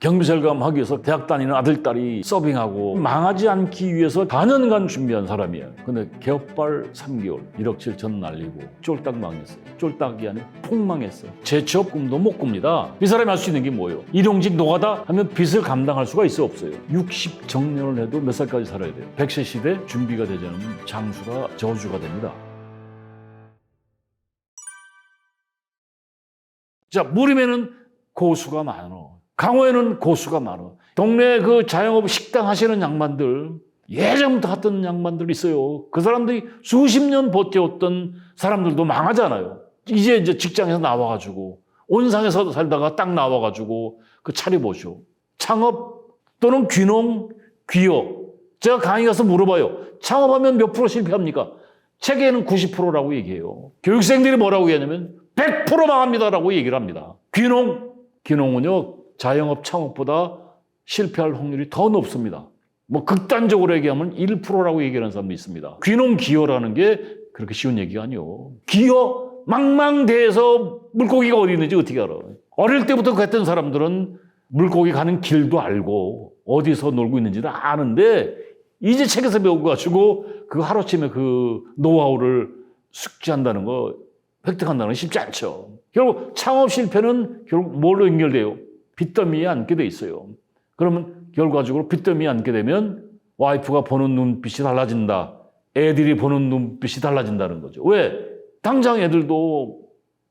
경비설계함 하기 위해서 대학 다니는 아들, 딸이 서빙하고 망하지 않기 위해서 4년간 준비한 사람이에요. 근데 개업발 3개월 1억 7천 날리고 쫄딱 망했어요. 쫄딱이 아니고 폭망했어요. 재취업 꿈도 못 꿉니다. 이 사람이 할 수 있는 게 뭐예요? 일용직 노가다 하면 빚을 감당할 수가 있어 없어요? 60 정년을 해도 몇 살까지 살아야 돼요? 100세 시대 준비가 되지 않으면 장수가 저주가 됩니다. 자, 무림에는 고수가 많어. 강호에는 고수가 많아. 동네 그 자영업 식당 하시는 양반들, 예전부터 하던 양반들 있어요. 그 사람들이 수십 년 버텨왔던 사람들도 망하잖아요. 이제 직장에서 나와가지고, 온상에서 살다가 딱 나와가지고, 그 차려보죠. 창업 또는 귀농, 귀업. 제가 강의 가서 물어봐요. 창업하면 몇 프로 실패합니까? 책에는 90%라고 얘기해요. 교육생들이 뭐라고 얘기하냐면, 100% 망합니다라고 얘기를 합니다. 귀농은요, 자영업 창업보다 실패할 확률이 더 높습니다. 뭐 극단적으로 얘기하면 1%라고 얘기하는 사람도 있습니다. 귀농 기여라는 게 그렇게 쉬운 얘기가 아니에요. 기여 망망대해서 물고기가 어디 있는지 어떻게 알아? 어릴 때부터 그랬던 사람들은 물고기 가는 길도 알고 어디서 놀고 있는지도 아는데 이제 책에서 배워가지고 그 하루아침에 그 노하우를 숙지한다는 거, 획득한다는 건 쉽지 않죠. 결국 창업 실패는 결국 뭘로 연결돼요? 빚더미에 앉게 돼 있어요. 그러면 결과적으로 빚더미에 앉게 되면 와이프가 보는 눈빛이 달라진다. 애들이 보는 눈빛이 달라진다는 거죠. 왜? 당장 애들도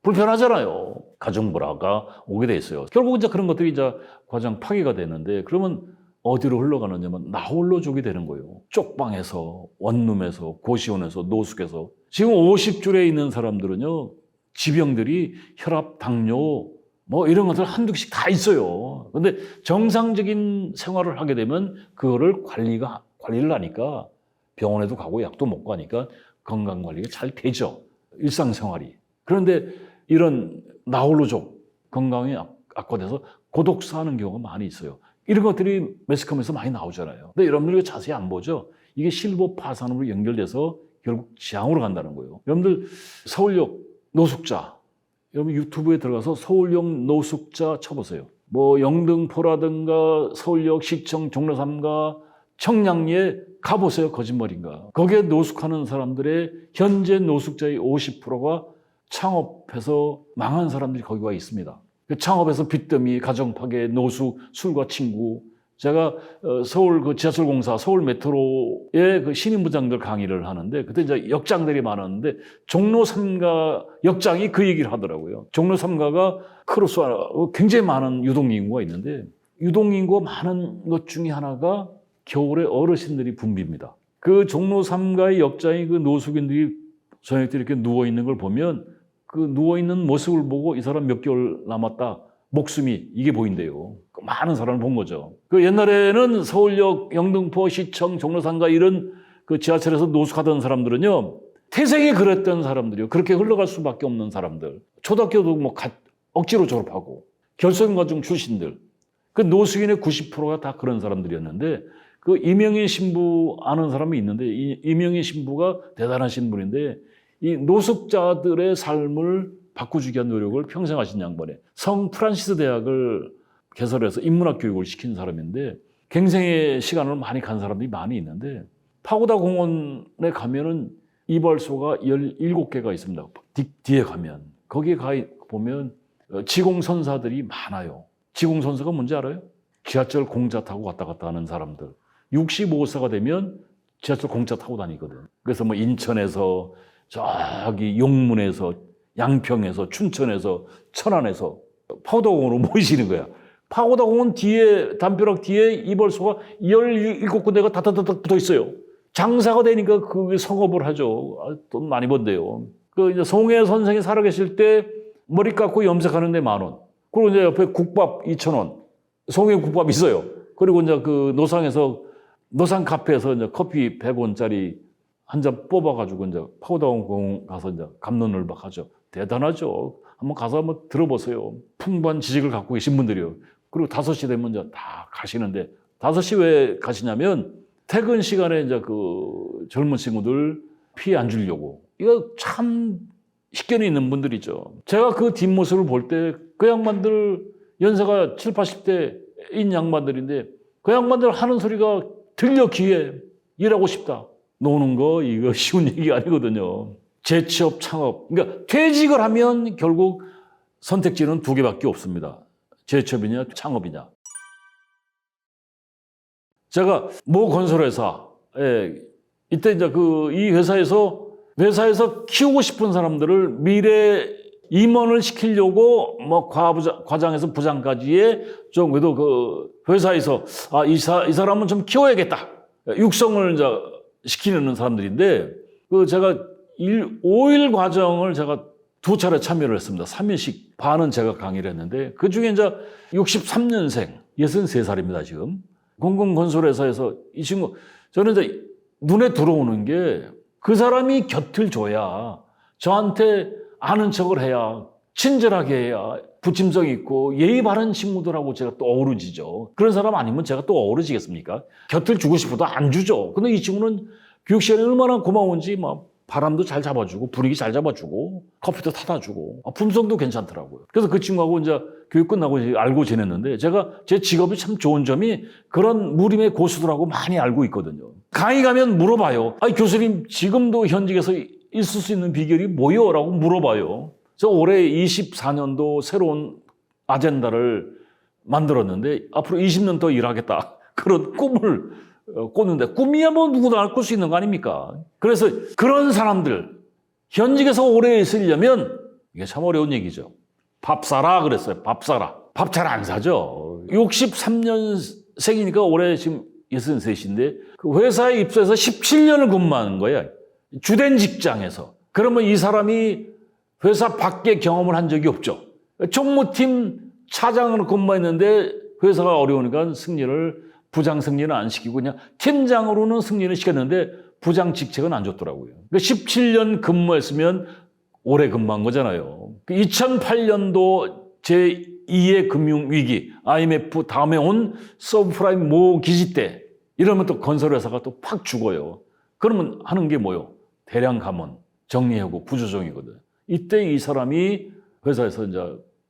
불편하잖아요. 가정 불화가 오게 돼 있어요. 결국 이제 그런 것들이 이제 과정 파괴가 되는데 그러면 어디로 흘러가느냐면 나홀로족이 되는 거예요. 쪽방에서, 원룸에서, 고시원에서, 노숙에서. 지금 50줄에 있는 사람들은요. 지병들이 혈압, 당뇨, 뭐 이런 것들 한두 개씩 다 있어요. 근데 정상적인 생활을 하게 되면 그거를 관리를 하니까 병원에도 가고 약도 먹고 하니까 건강관리가 잘 되죠. 일상생활이. 그런데 이런 나홀로족, 건강이 악화돼서 고독사하는 경우가 많이 있어요. 이런 것들이 매스컴에서 많이 나오잖아요. 근데 여러분들 자세히 안 보죠? 이게 실버 파산으로 연결돼서 결국 지향으로 간다는 거예요. 여러분들 서울역 노숙자, 여러분 유튜브에 들어가서 서울역 노숙자 쳐보세요. 뭐 영등포라든가 서울역 시청 종로삼가 청량리에 가보세요. 거짓말인가. 거기에 노숙하는 사람들의 현재 노숙자의 50%가 창업해서 망한 사람들이 거기 와 있습니다. 창업에서 빚더미, 가정파괴, 노숙, 술과 친구. 제가 서울 그 지하철공사, 서울 메트로의 그 신임부장들 강의를 하는데 그때 이제 역장들이 많았는데 종로 3가 역장이 그 얘기를 하더라고요. 종로 3가가 크로스 굉장히 많은 유동인구가 있는데 유동인구가 많은 것 중에 하나가 겨울에 어르신들이 붐빕니다. 그 종로 3가의 역장이 그 노숙인들이 저녁 때 이렇게 누워있는 걸 보면 그 누워있는 모습을 보고 이 사람 몇 개월 남았다. 목숨이 이게 보인대요. 많은 사람을 본 거죠. 그 옛날에는 서울역, 영등포, 시청, 종로삼가 이런 그 지하철에서 노숙하던 사람들은요. 태생이 그랬던 사람들이요. 그렇게 흘러갈 수밖에 없는 사람들. 초등학교도 뭐 억지로 졸업하고 결손가정 출신들. 그 노숙인의 90%가 다 그런 사람들이었는데 그 이명희 신부 아는 사람이 있는데 이 이명희 신부가 대단하신 분인데 이 노숙자들의 삶을 바꾸주기 위한 노력을 평생 하신 양반에 성 프란시스 대학을 개설해서 인문학 교육을 시킨 사람인데 갱생의 시간을 많이 간 사람들이 많이 있는데 파고다 공원에 가면은 이발소가 17개가 있습니다. 뒤에 가면 거기에 가 보면 지공선사들이 많아요. 지공선사가 뭔지 알아요? 지하철 공짜 타고 왔다 갔다 하는 사람들. 65세가 되면 지하철 공짜 타고 다니거든. 그래서 뭐 인천에서 저기 용문에서 양평에서 춘천에서 천안에서 파고다공원으로 모이시는 거야. 파고다공원 뒤에 담벼락 뒤에 이발소가 17군데가 다다다닥 붙어 있어요. 장사가 되니까 그 성업을 하죠. 돈 많이 번대요. 그 이제 송혜 선생이 살아계실 때 머리 깎고 염색하는데 10,000원. 그리고 이제 옆에 국밥 2,000원. 송혜 국밥 있어요. 그리고 이제 그 노상에서 노상 카페에서 이제 커피 100원짜리 한 잔 뽑아가지고 이제 파고다공원 가서 이제 갑론을박 하죠. 대단하죠. 한번 가서 한번 들어보세요. 풍부한 지식을 갖고 계신 분들이요. 그리고 5시 되면 이제 다 가시는데 5시 왜 가시냐면 퇴근 시간에 이제 그 젊은 친구들 피해 안 주려고. 이거 참 식견이 있는 분들이죠. 제가 그 뒷모습을 볼 때 그 양반들 연세가 7, 80대 20대인 양반들인데 그 양반들 하는 소리가 들려 귀에 일하고 싶다. 노는 거 이거 쉬운 얘기 아니거든요. 재취업, 창업. 그러니까 퇴직을 하면 결국 선택지는 두 개밖에 없습니다. 재취업이냐 창업이냐. 제가 모 건설회사에 이때 이제 이 회사에서 키우고 싶은 사람들을 미래 임원을 시키려고 뭐 과장에서 부장까지의 좀 그래도 그 회사에서 이 사람은 좀 키워야겠다. 육성을 이제 시키는 사람들인데 제가 5일 과정을 제가 2차례 참여를 했습니다. 3일씩 반은 제가 강의를 했는데 그중에 이제 63년생 63살입니다, 지금. 공공건설회사에서 이 친구 저는 이제 눈에 들어오는 게 그 사람이 곁을 줘야 저한테 아는 척을 해야 친절하게 해야 부침성 있고 예의 바른 친구들하고 제가 또 어우러지죠. 그런 사람 아니면 제가 또 어우러지겠습니까? 곁을 주고 싶어도 안 주죠. 근데 이 친구는 교육 시간에 얼마나 고마운지 막 바람도 잘 잡아주고 분위기 잘 잡아주고 커피도 타다 주고 품성도 괜찮더라고요. 그래서 그 친구하고 이제 교육 끝나고 이제 알고 지냈는데 제가 제 직업이 참 좋은 점이 그런 무림의 고수들하고 많이 알고 있거든요. 강의 가면 물어봐요. 교수님 지금도 현직에서 있을 수 있는 비결이 뭐요? 라고 물어봐요. 저 올해 24년도 새로운 아젠다를 만들었는데 앞으로 20년 더 일하겠다. 그런 꿈을 꿨는데 꿈이야 뭐 누구나 꿀 수 있는 거 아닙니까? 그래서 그런 사람들 현직에서 오래 있으려면 이게 참 어려운 얘기죠. 밥 사라 그랬어요. 밥 사라. 밥 잘 안 사죠. 63년생이니까 올해 지금 63인데 그 회사에 입사해서 17년을 근무하는 거예요. 주된 직장에서. 그러면 이 사람이 회사 밖에 경험을 한 적이 없죠. 총무팀 차장으로 근무했는데 회사가 어려우니까 부장 승리는 안 시키고 그냥 팀장으로는 승리를 시켰는데 부장 직책은 안 줬더라고요. 17년 근무했으면 오래 근무한 거잖아요. 2008년도 제2의 금융위기, IMF 다음에 온 서브프라임 모기지 때 이러면 또 건설회사가 또 팍 죽어요. 그러면 하는 게 뭐요? 대량 감원, 정리해고, 구조조정이거든. 이때 이 사람이 회사에서 이제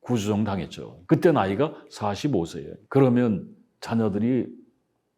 구조조정 당했죠. 그때 나이가 45세예요. 그러면 자녀들이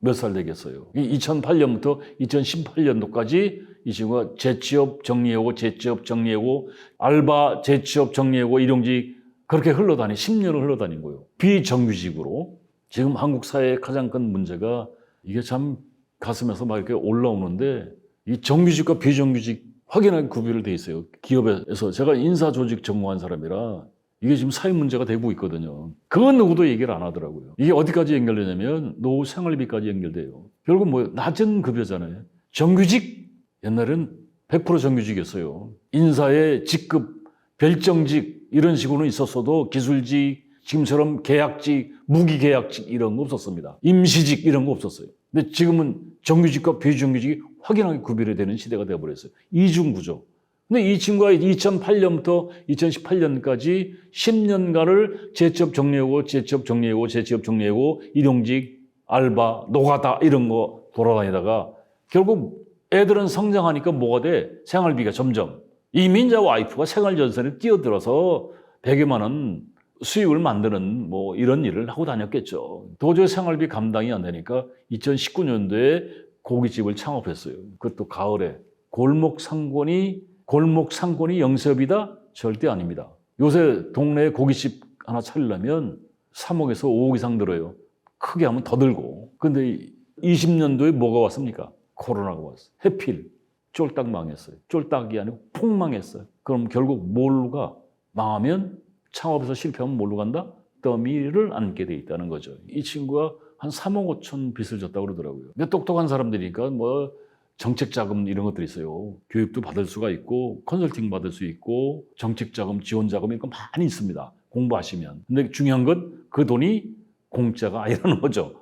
몇 살 되겠어요? 2008년부터 2018년도까지 이 친구가 재취업 정리해고, 재취업 정리해고, 알바 재취업 정리해고, 일용직 그렇게 10년을 흘러다닌 거예요. 비정규직으로. 지금 한국 사회의 가장 큰 문제가 이게 참 가슴에서 막 이렇게 올라오는데 이 정규직과 비정규직 확연하게 구별이 돼 있어요. 기업에서 제가 인사조직 전공한 사람이라 이게 지금 사회 문제가 되고 있거든요. 그건 누구도 얘기를 안 하더라고요. 이게 어디까지 연결되냐면 노후 생활비까지 연결돼요. 결국 낮은 급여잖아요. 정규직 옛날엔 100% 정규직이었어요. 인사의 직급, 별정직 이런 식으로는 있었어도 기술직, 지금처럼 계약직, 무기계약직 이런 거 없었습니다. 임시직 이런 거 없었어요. 근데 지금은 정규직과 비정규직이 확연하게 구별이 되는 시대가 되어버렸어요. 이중구조. 근데 이 친구가 2008년부터 2018년까지 10년간을 재취업 정리하고, 재취업 정리하고, 재취업 정리하고, 일용직, 알바, 노가다 이런 거 돌아다니다가 결국 애들은 성장하니까 뭐가 돼? 생활비가 점점. 이미 이제 와이프가 생활전선에 뛰어들어서 100여만 원 수익을 만드는 뭐 이런 일을 하고 다녔겠죠. 도저히 생활비 감당이 안 되니까 2019년도에 고깃집을 창업했어요. 그것도 가을에. 골목 상권이 영세업이다? 절대 아닙니다. 요새 동네에 고깃집 하나 차리려면 3억에서 5억 이상 들어요. 크게 하면 더 들고. 근데 20년도에 뭐가 왔습니까? 코로나가 왔어요. 해필 쫄딱 망했어요. 쫄딱이 아니고 폭망했어요. 그럼 결국 뭘로 가? 망하면 창업에서 실패하면 뭘로 간다? 더미를 안게 돼 있다는 거죠. 이 친구가 한 3억 5천 빚을 졌다고 그러더라고요. 근데 똑똑한 사람들이니까 뭐 정책자금 이런 것들이 있어요. 교육도 받을 수가 있고 컨설팅 받을 수 있고 정책자금, 지원자금 이런 거 많이 있습니다. 공부하시면. 근데 중요한 건 그 돈이 공짜가 아니라는 거죠.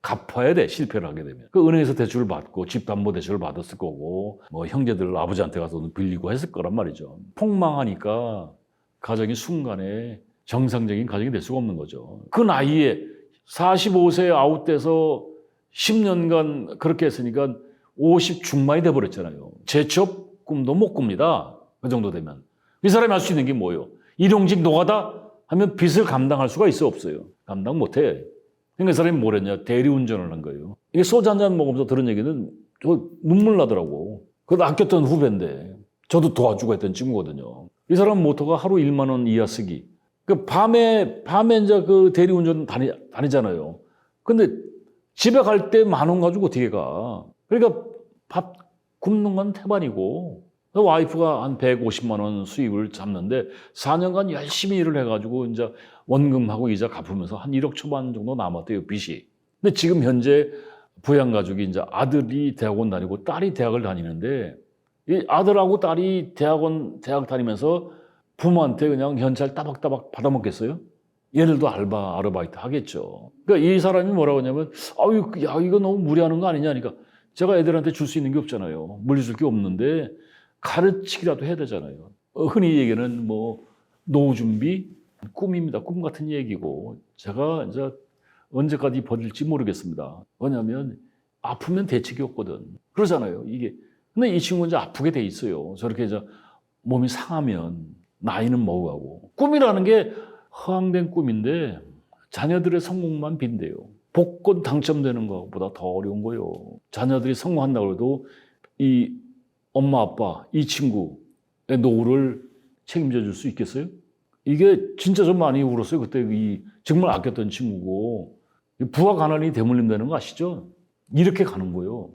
갚아야 돼, 실패를 하게 되면. 그 은행에서 대출을 받고 집담보대출을 받았을 거고 뭐 형제들 아버지한테 가서 돈 빌리고 했을 거란 말이죠. 폭망하니까 가정이 순간에 정상적인 가정이 될 수가 없는 거죠. 그 나이에 45세에 아웃돼서 10년간 그렇게 했으니까 50 중반이 돼버렸잖아요. 재취업 꿈도 못 꿉니다. 그 정도 되면. 이 사람이 할 수 있는 게 뭐예요? 일용직 노가다 하면 빚을 감당할 수가 있어 없어요? 감당 못해. 그러니까 이 사람이 뭘 했냐? 대리운전을 한 거예요. 이게 소주 한 잔 먹으면서 들은 얘기는 저 눈물 나더라고. 그래도 아꼈던 후배인데 저도 도와주고 했던 친구거든요. 이 사람 모토가 하루 1만 원 이하 쓰기. 그 밤에 이제 그 대리운전 다니잖아요. 근데 집에 갈 때 10,000원 가지고 어떻게 가? 그러니까 밥 굶는 건 태반이고 와이프가 한 150만 원 수입을 잡는데 4년간 열심히 일을 해가지고 이제 원금하고 이자 갚으면서 한 1억 초반 정도 남았대요, 빚이. 근데 지금 현재 부양가족이 이제 아들이 대학원 다니고 딸이 대학을 다니는데 이 아들하고 딸이 대학 다니면서 부모한테 그냥 현찰 따박따박 받아먹겠어요? 얘들도 아르바이트 하겠죠. 그러니까 이 사람이 뭐라고 하냐면, 아유, 야, 이거 너무 무리하는 거 아니냐. 그러니까 제가 애들한테 줄 수 있는 게 없잖아요. 물려줄 게 없는데 가르치기라도 해야 되잖아요. 흔히 얘기하는 뭐 노후 준비, 꿈입니다. 꿈 같은 얘기고 제가 이제 언제까지 버틸지 모르겠습니다. 왜냐하면 아프면 대책이 없거든. 그러잖아요. 이게. 근데 이 친구는 이제 아프게 돼 있어요. 저렇게 이제 몸이 상하면 나이는 먹어가고. 꿈이라는 게 허황된 꿈인데 자녀들의 성공만 빈대요. 복권 당첨되는 것보다 더 어려운 거예요. 자녀들이 성공한다고 해도 이 엄마 아빠, 이 친구의 노후를 책임져 줄 수 있겠어요? 이게 진짜 좀 많이 울었어요. 그때 이 정말 아꼈던 친구고 부하 가난이 대물림되는 거 아시죠? 이렇게 가는 거예요.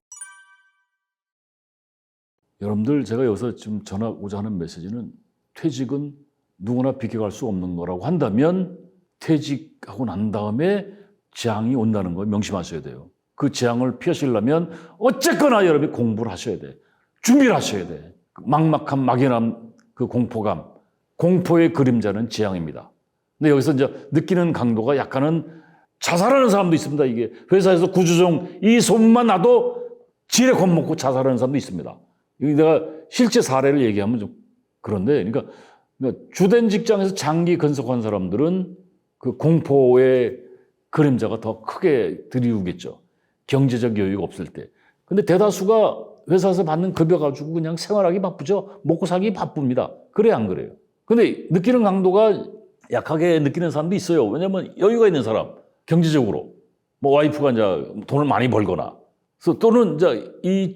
여러분들 제가 여기서 지금 전하고자 하는 메시지는 퇴직은 누구나 비켜갈 수 없는 거라고 한다면 퇴직하고 난 다음에 재앙이 온다는 거 명심하셔야 돼요. 그 재앙을 피하시려면 어쨌거나 여러분이 공부를 하셔야 돼. 준비를 하셔야 돼. 막막한 막연한 그 공포감, 공포의 그림자는 재앙입니다. 근데 여기서 이제 느끼는 강도가 약간은 자살하는 사람도 있습니다. 이게 회사에서 구조종 이 소문만 나도 지레 겁먹고 자살하는 사람도 있습니다. 내가 실제 사례를 얘기하면 좀 그런데, 그러니까 주된 직장에서 장기 근속한 사람들은 그 공포의 그림자가 더 크게 드리우겠죠. 경제적 여유가 없을 때. 근데 대다수가 회사에서 받는 급여 가지고 그냥 생활하기 바쁘죠. 먹고 살기 바쁩니다. 그래 안 그래요? 근데 느끼는 강도가 약하게 느끼는 사람도 있어요. 왜냐면 여유가 있는 사람, 경제적으로. 뭐 와이프가 이제 돈을 많이 벌거나. 그래서 또는 이제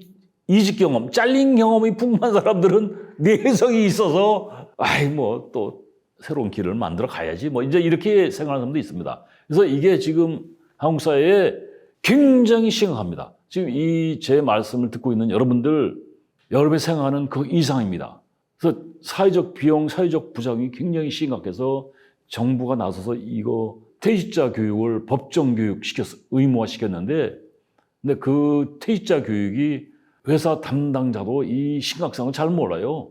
이직 경험, 잘린 경험이 풍부한 사람들은 내성이 있어서 아이 뭐 또 새로운 길을 만들어 가야지 뭐 이제 이렇게 생각하는 사람도 있습니다. 그래서 이게 지금 한국 사회에 굉장히 심각합니다. 지금 이 제 말씀을 듣고 있는 여러분이 생각하는 그 이상입니다. 그래서 사회적 비용, 사회적 부작용이 굉장히 심각해서 정부가 나서서 이거 퇴직자 교육을 법정 교육 의무화 시켰는데 근데 그 퇴직자 교육이 회사 담당자도 이 심각성을 잘 몰라요.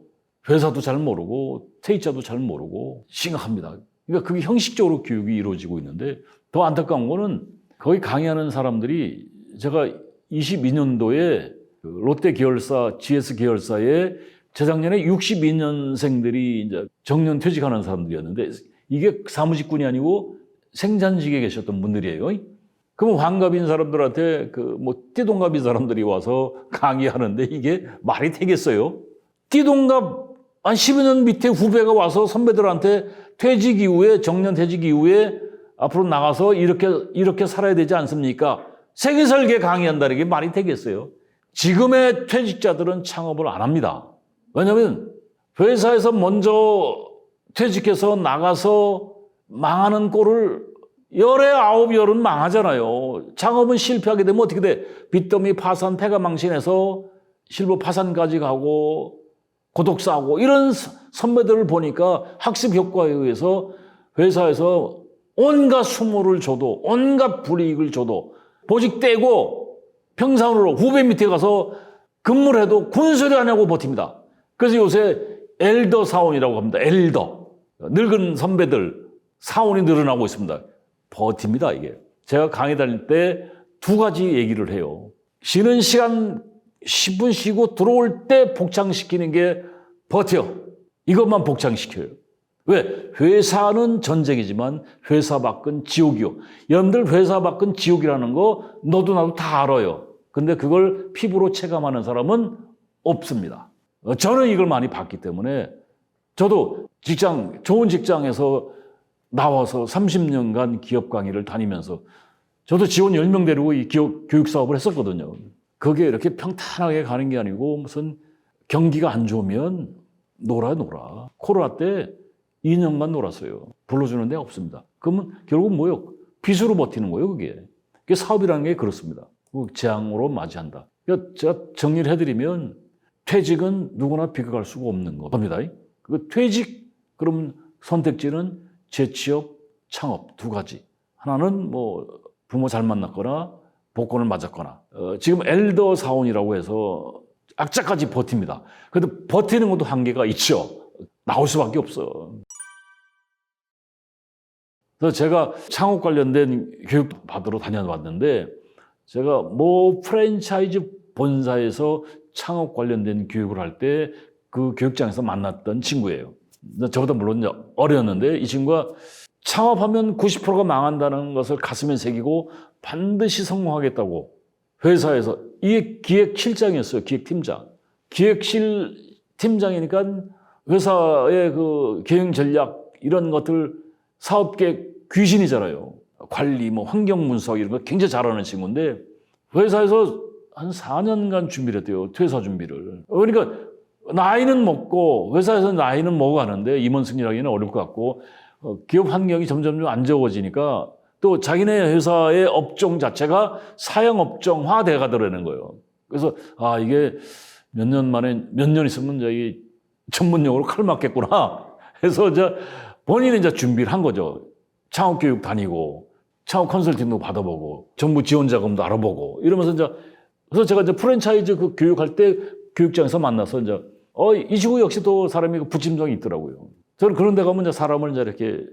회사도 잘 모르고 퇴직자도 잘 모르고 심각합니다. 그러니까 그게 형식적으로 교육이 이루어지고 있는데 더 안타까운 거는 거기 강의하는 사람들이 제가 22년도에 롯데 계열사, GS 계열사에 재작년에 62년생들이 이제 정년 퇴직하는 사람들이었는데 이게 사무직군이 아니고 생산직에 계셨던 분들이에요. 그럼 환갑인 사람들한테 띠동갑인 사람들이 와서 강의하는데 이게 말이 되겠어요? 띠동갑 한 12년 밑에 후배가 와서 선배들한테 퇴직 이후에, 정년 퇴직 이후에 앞으로 나가서 이렇게 살아야 되지 않습니까? 세계설계 강의한다는 게 말이 되겠어요? 지금의 퇴직자들은 창업을 안 합니다. 왜냐하면 회사에서 먼저 퇴직해서 나가서 망하는 꼴을 열에 9열은 망하잖아요. 창업은 실패하게 되면 어떻게 돼? 빚더미 파산, 폐가 망신해서 실버 파산까지 가고 고독 싸고 이런 선배들을 보니까 학습 효과에 의해서 회사에서 온갖 수모를 줘도 온갖 불이익을 줘도 보직 떼고 평상으로 후배 밑에 가서 근무를 해도 군소리 안 하고 버팁니다. 그래서 요새 엘더 사원이라고 합니다. 엘더. 늙은 선배들 사원이 늘어나고 있습니다. 버팁니다, 이게. 제가 강의 다닐 때 2가지 얘기를 해요. 쉬는 시간 10분 쉬고 들어올 때 복창시키는 게 버텨. 이것만 복창시켜요. 왜? 회사는 전쟁이지만 회사 밖은 지옥이요. 여러분들 회사 밖은 지옥이라는 거 너도 나도 다 알아요. 근데 그걸 피부로 체감하는 사람은 없습니다. 저는 이걸 많이 봤기 때문에 저도 좋은 직장에서 나와서 30년간 기업 강의를 다니면서 저도 지원 10명 데리고 이 교육 사업을 했었거든요. 그게 이렇게 평탄하게 가는 게 아니고 무슨 경기가 안 좋으면 놀아. 코로나 때 2년간 놀았어요. 불러주는 데가 없습니다. 그러면 결국은 뭐예요? 빚으로 버티는 거예요, 그게. 그게 사업이라는 게 그렇습니다. 재앙으로 맞이한다. 그러니까 제가 정리를 해드리면 퇴직은 누구나 비교할 수가 없는 겁니다. 그 퇴직, 그럼 선택지는 재취업, 창업 두 가지. 하나는 뭐 부모 잘 만났거나 복권을 맞았거나 지금 엘더 사원이라고 해서 악자까지 버팁니다. 그래도 버티는 것도 한계가 있죠. 나올 수밖에 없어. 그래서 제가 창업 관련된 교육 받으러 다녀봤는데 제가 모 프랜차이즈 본사에서 창업 관련된 교육을 할 때 그 교육장에서 만났던 친구예요. 저보다 물론 어렸는데 이 친구가 창업하면 90%가 망한다는 것을 가슴에 새기고 반드시 성공하겠다고 회사에서 이게 기획실장이었어요. 기획팀장. 기획실 팀장이니까 회사의 그 경영 전략 이런 것들 사업계획 귀신이잖아요. 관리, 뭐 환경 분석 이런 거 굉장히 잘하는 친구인데 회사에서 한 4년간 준비를 했대요. 퇴사 준비를. 그러니까 나이는 먹고 회사에서 나이는 먹어가는데 임원승진하기는 어려울 것 같고 기업 환경이 점점 안 좋아지니까 또 자기네 회사의 업종 자체가 사양업종화 돼가더라는 거예요. 그래서 이게 몇 년 만에 몇 년 있으면 저기 전문용어로 칼 맞겠구나 해서 본인이 이제 준비를 한 거죠. 창업교육 다니고 창업 컨설팅도 받아보고 정부 지원 자금도 알아보고 이러면서 그래서 제가 프랜차이즈 그 교육할 때 교육장에서 만나서 이 친구 역시 또 사람이 부침성이 있더라고요. 저는 그런 데 가면 사람을 이렇게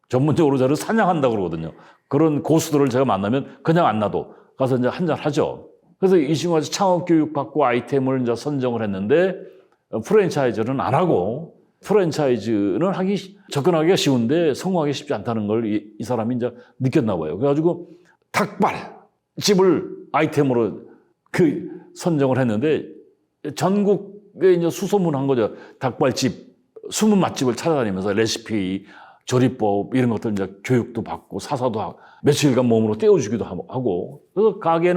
전문적으로 저를 사냥한다고 그러거든요. 그런 고수들을 제가 만나면 그냥 안 놔도 가서 한잔 하죠. 그래서 이 친구가 창업 교육 받고 아이템을 선정을 했는데 프랜차이즈는 안 하고 프랜차이즈는 접근하기가 쉬운데 성공하기 쉽지 않다는 걸 이 사람이 느꼈나 봐요. 그래가지고 닭발집을 아이템으로 선정을 했는데 전국에 수소문한 거죠. 닭발집, 숨은 맛집을 찾아다니면서 레시피, 조리법 이런 것들 교육도 받고 사사도 하고 며칠간 몸으로 떼어주기도 하고 그래서 가게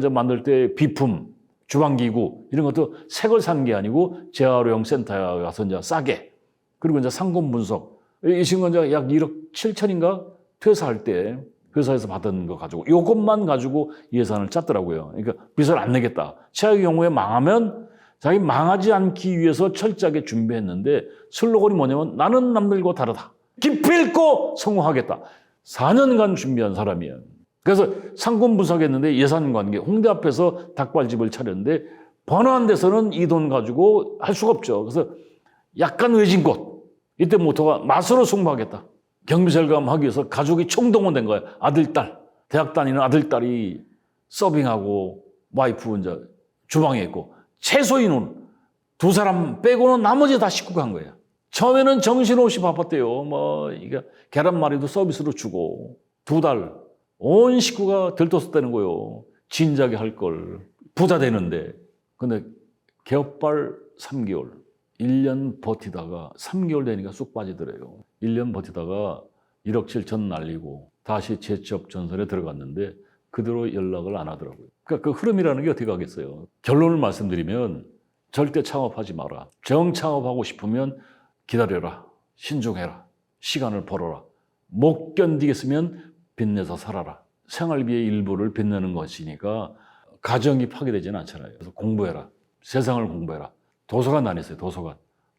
만들 때 비품, 주방기구 이런 것도 새 걸 산 게 아니고 재활용 센터에 가서 싸게 그리고 상권 분석 이 친구가 약 1억 7천인가 퇴사할 때 회사에서 받은 거 가지고 이것만 가지고 예산을 짰더라고요. 그러니까 빚을 안 내겠다. 최악의 경우에 망하면 자기 망하지 않기 위해서 철저하게 준비했는데 슬로건이 뭐냐면 나는 남들과 다르다. 기필코 성공하겠다. 4년간 준비한 사람이에요. 그래서 상권 분석했는데 예산 관계 홍대 앞에서 닭발집을 차렸는데 번화한 데서는 이 돈 가지고 할 수가 없죠. 그래서 약간 외진 곳 이때 모토가 맛으로 승부하겠다. 경비절감하기 위해서 가족이 총동원된 거예요. 아들, 딸. 대학 다니는 아들, 딸이 서빙하고 와이프 주방에 있고 최소 인원 2사람 빼고는 나머지 다 식구가 한 거예요. 처음에는 정신없이 바빴대요. 이게 계란말이도 서비스로 주고 2달 온 식구가 들떴었다는 거예요. 진작에 할 걸. 부자 되는데. 근데 개업발 3개월. 1년 버티다가 3개월 되니까 쑥 빠지더래요. 1년 버티다가 1억 7천 날리고 다시 재취업 전선에 들어갔는데 그대로 연락을 안 하더라고요. 그러니까 그 흐름이라는 게 어떻게 가겠어요. 결론을 말씀드리면 절대 창업하지 마라. 정창업하고 싶으면 기다려라. 신중해라. 시간을 벌어라. 못 견디겠으면 빚내서 살아라. 생활비의 일부를 빚내는 것이니까 가정이 파괴되지는 않잖아요. 그래서 공부해라. 세상을 공부해라. 도서관 다녔어요.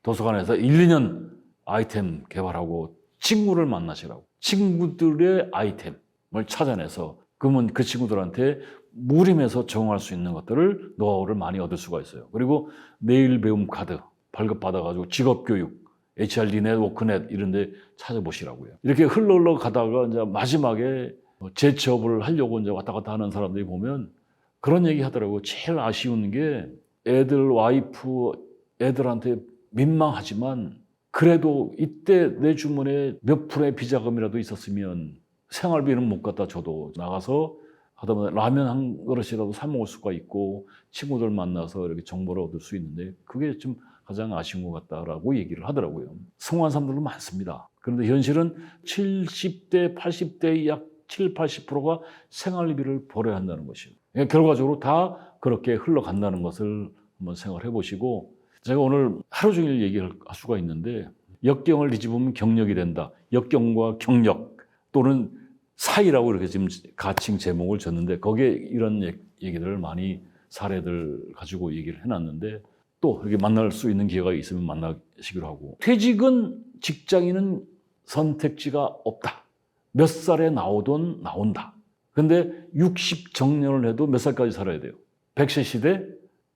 도서관에서 1, 2년 아이템 개발하고 친구를 만나시라고. 친구들의 아이템을 찾아내서 그러면 그 친구들한테 무림해서 적용할 수 있는 것들을 노하우를 많이 얻을 수가 있어요. 그리고 내일 배움 카드 발급받아가지고 직업교육 HRD넷, 워크넷 이런 데 찾아보시라고요. 이렇게 흘러 가다가 마지막에 재취업을 하려고 왔다 갔다 하는 사람들이 보면 그런 얘기 하더라고요. 제일 아쉬운 게 애들, 와이프, 애들한테 민망하지만 그래도 이때 내 주머니에 몇 프로의 비자금이라도 있었으면 생활비는 못 갖다 줘도 나가서 하다 보면 라면 한 그릇이라도 사 먹을 수가 있고 친구들 만나서 이렇게 정보를 얻을 수 있는데 그게 좀 가장 아쉬운 것 같다라고 얘기를 하더라고요. 성공한 사람들도 많습니다. 그런데 현실은 70대, 80대 약 7, 80%가 생활비를 벌어야 한다는 것이에요. 결과적으로 다 그렇게 흘러간다는 것을 한번 생각을 해보시고, 제가 오늘 하루 종일 얘기할 수가 있는데 역경을 뒤집으면 경력이 된다. 역경과 경력 또는 사이라고 이렇게 지금 가칭 제목을 줬는데 거기에 이런 얘기들을 많이 사례들 가지고 얘기를 해놨는데 또 이렇게 만날 수 있는 기회가 있으면 만나시기로 하고, 퇴직은 직장인은 선택지가 없다. 몇 살에 나오든 나온다. 근데 60 정년을 해도 몇 살까지 살아야 돼요? 100세 시대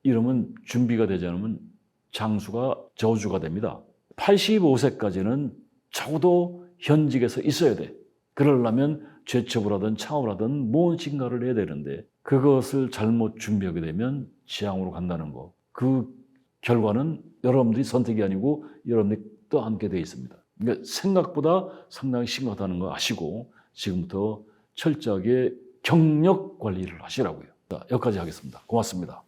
이러면 준비가 되지 않으면 장수가 저주가 됩니다. 85세까지는 적어도 현직에서 있어야 돼. 그러려면 재취업을 하든 창업을 하든 무엇인가를 해야 되는데 그것을 잘못 준비하게 되면 지향으로 간다는 거. 그 결과는 여러분들이 선택이 아니고 여러분들이 떠안게 되어 있습니다. 그러니까 생각보다 상당히 심각하다는 거 아시고 지금부터 철저하게 경력 관리를 하시라고요. 자, 여기까지 하겠습니다. 고맙습니다.